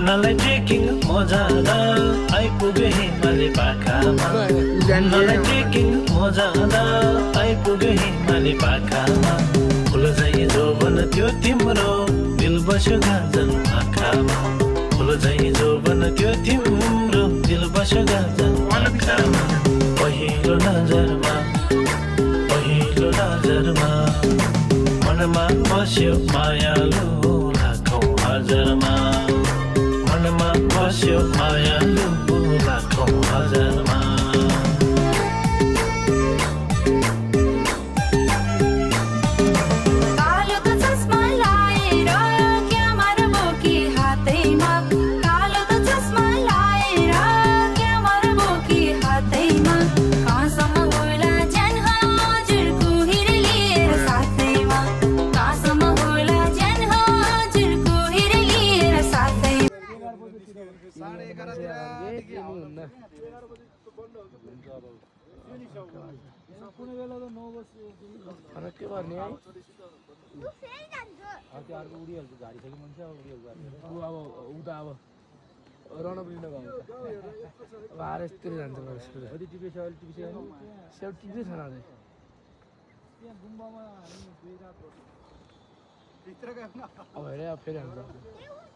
घुम्नलाई ट्रेकिङ मजा आइपुग्यो हिमाली पाखामा घुम्नलाई ट्रेकिङ मजा आइपुग्यो हिमाली पाखामा फुल झै जोबन त्यो तिम्रो दिल बस्यो गाजन आँखामा फुल झै जोबन त्यो तिम्रो दिल बस्यो गाजन आँखामा पहिलो नजरमा मनमा बस्यो मायालु लाखौँ हजारमा मनमा बस्यो मायालु लाखौँ हजारमा के गर्ने है अर्को उडिहाल्छ झाडी सके मान्छे अब उडिहाल्छ अब उता अब रणपुरी नगएको अब आएर यस्तै जान्छ कति टिपेछ अहिले टिपेछ स्याउ टिप्दै छैन अझै अब हेरे अब फेरि हाल्छ